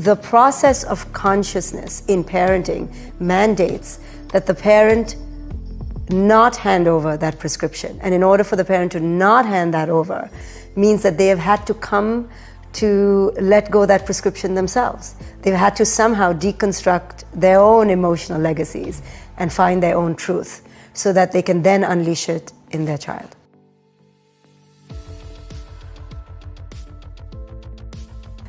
the process of consciousness in parenting mandates that the parent not hand over that prescription. And in order for the parent to not hand that over means that they have had to come to let go that prescription themselves. They've had to somehow deconstruct their own emotional legacies and find their own truth so that they can then unleash it in their child.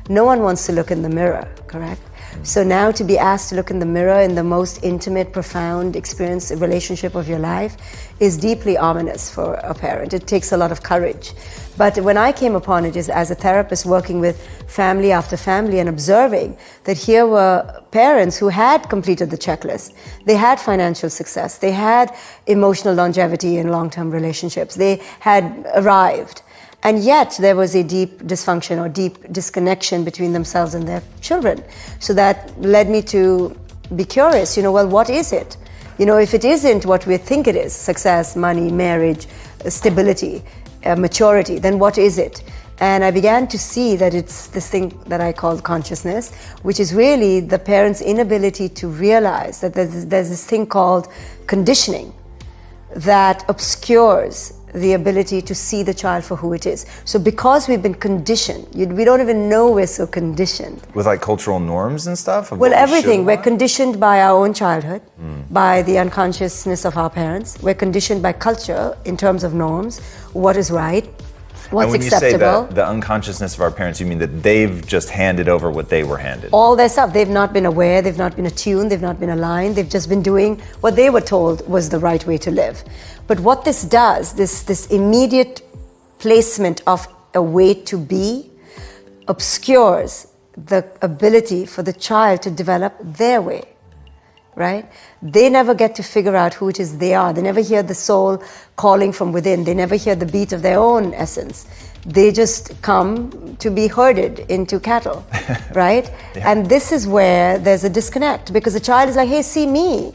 No one wants to look in the mirror, correct? So now to be asked to look in the mirror in the most intimate, profound experience, relationship of your life is deeply ominous for a parent. It takes a lot of courage. But when I came upon it as a therapist working with family after family and observing that here were parents who had completed the checklist. They had financial success. They had emotional longevity in long-term relationships. They had arrived. And yet there was a deep dysfunction or deep disconnection between themselves and their children. So that led me to be curious, well, what is it? If it isn't what we think it is, success, money, marriage, stability, maturity, then what is it? And I began to see that it's this thing that I call consciousness, which is really the parent's inability to realize that there's this thing called conditioning that obscures the ability to see the child for who it is. So because we've been conditioned, we don't even know we're so conditioned. With like cultural norms and stuff? Well, everything. We're conditioned by our own childhood, by the unconsciousness of our parents. We're conditioned by culture in terms of norms, what is right, what's acceptable. And when you say the unconsciousness of our parents, you mean that they've just handed over what they were handed? All their stuff. They've not been aware, they've not been attuned, they've not been aligned, they've just been doing what they were told was the right way to live. But what this does, this immediate placement of a way to be, obscures the ability for the child to develop their way, right? They never get to figure out who it is they are. They never hear the soul calling from within. They never hear the beat of their own essence. They just come to be herded into cattle, right? Yeah. And this is where there's a disconnect, because the child is like, hey, see me.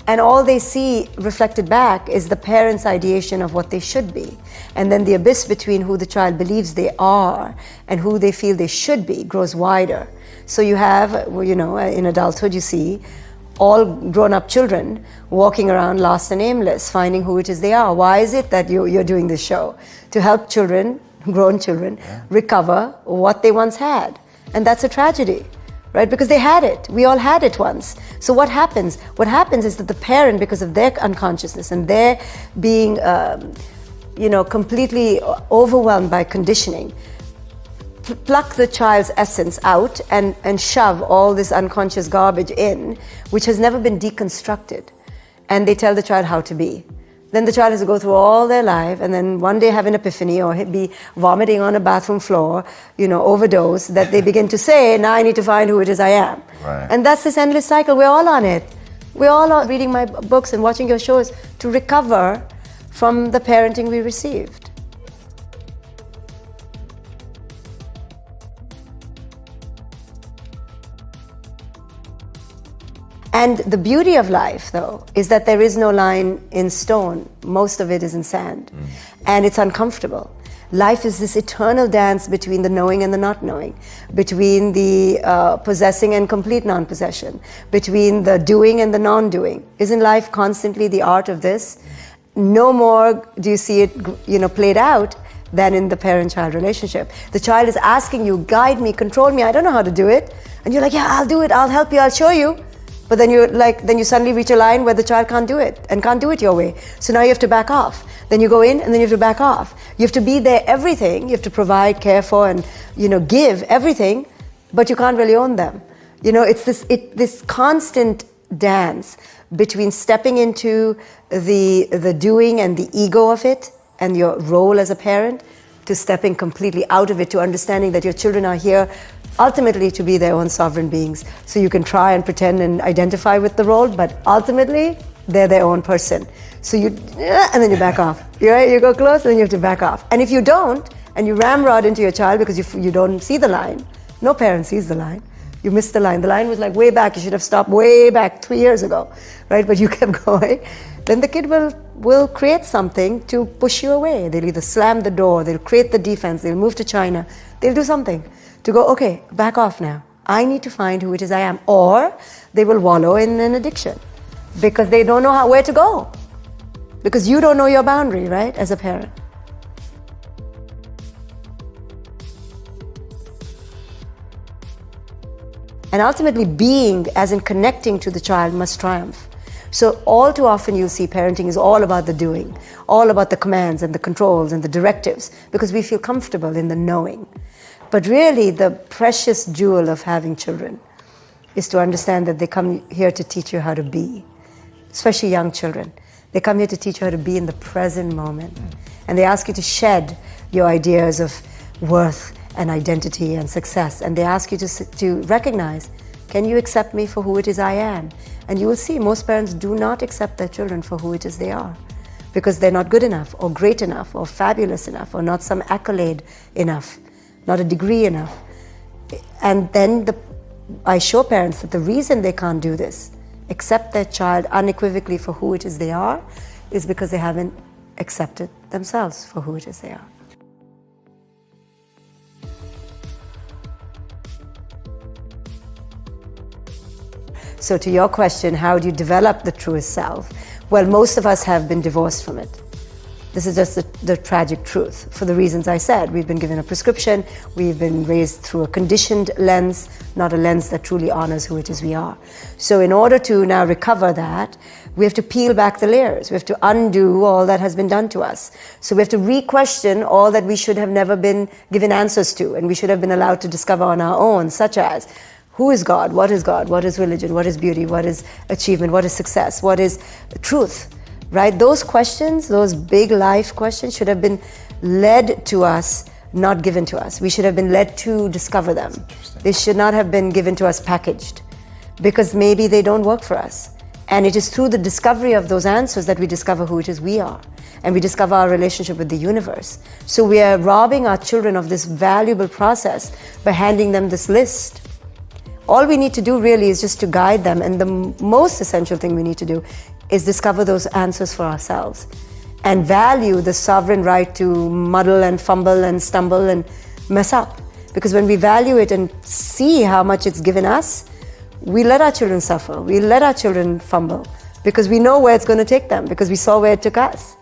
And all they see reflected back is the parent's ideation of what they should be. And then the abyss between who the child believes they are and who they feel they should be grows wider. So you have, in adulthood you see all grown-up children walking around lost and aimless, finding who it is they are. Why is it that you're doing this show? To help children, grown children, recover what they once had. And that's a tragedy. Right? Because they had it. We all had it once. So what happens? What happens is that the parent, because of their unconsciousness and their being, completely overwhelmed by conditioning, pluck the child's essence out and shove all this unconscious garbage in, which has never been deconstructed. And they tell the child how to be. Then the child has to go through all their life and then one day have an epiphany or be vomiting on a bathroom floor, overdose, that they begin to say, now I need to find who it is I am. Right. And that's this endless cycle. We're all on it. We're all on reading my books and watching your shows to recover from the parenting we received. And the beauty of life, though, is that there is no line in stone. Most of it is in sand. And it's uncomfortable. Life is this eternal dance between the knowing and the not knowing, between the possessing and complete non-possession, between the doing and the non-doing. Isn't life constantly the art of this? No more do you see it, played out than in the parent-child relationship. The child is asking you, guide me, control me, I don't know how to do it. And you're like, yeah, I'll do it, I'll help you, I'll show you. But then you suddenly reach a line where the child can't do it and can't do it your way. So now you have to back off. Then you go in and then you have to back off. You have to be there everything. You have to provide, care for, and give everything, but you can't really own them. It's this constant dance between stepping into the doing and the ego of it and your role as a parent, to stepping completely out of it, to understanding that your children are here ultimately to be their own sovereign beings. So you can try and pretend and identify with the role, but ultimately they're their own person. So and then you back off. You go close and then you have to back off. And if you don't, and you ramrod into your child because you don't see the line, no parent sees the line. You missed the line. The line was like way back. You should have stopped way back 3 years ago, right? But you kept going. Then the kid will create something to push you away. They'll either slam the door, they'll create the defense, they'll move to China, they'll do something to go, okay, back off now. I need to find who it is I am. Or they will wallow in an addiction because they don't know where to go. Because you don't know your boundary, right, as a parent. And ultimately, being, as in connecting to the child, must triumph. So all too often you'll see parenting is all about the doing, all about the commands and the controls and the directives, because we feel comfortable in the knowing. But really, the precious jewel of having children is to understand that they come here to teach you how to be, especially young children. They come here to teach you how to be in the present moment. And they ask you to shed your ideas of worth and identity and success. And they ask you to recognize, can you accept me for who it is I am? And you will see most parents do not accept their children for who it is they are, because they're not good enough or great enough or fabulous enough or not some accolade enough, not a degree enough. And then I show parents that the reason they can't do this, accept their child unequivocally for who it is they are, is because they haven't accepted themselves for who it is they are. So to your question, how do you develop the truest self? Well, most of us have been divorced from it. This is just the tragic truth. For the reasons I said, we've been given a prescription, we've been raised through a conditioned lens, not a lens that truly honors who it is we are. So in order to now recover that, we have to peel back the layers. We have to undo all that has been done to us. So we have to re-question all that we should have never been given answers to, and we should have been allowed to discover on our own, such as, who is God? What is God? What is religion? What is beauty? What is achievement? What is success? What is truth? Right? Those questions, those big life questions should have been led to us, not given to us. We should have been led to discover them. They should not have been given to us packaged, because maybe they don't work for us. And it is through the discovery of those answers that we discover who it is we are. And we discover our relationship with the universe. So we are robbing our children of this valuable process by handing them this list. All we need to do really is just to guide them, and the most essential thing we need to do is discover those answers for ourselves and value the sovereign right to muddle and fumble and stumble and mess up. Because when we value it and see how much it's given us, we let our children suffer, we let our children fumble, because we know where it's going to take them, because we saw where it took us.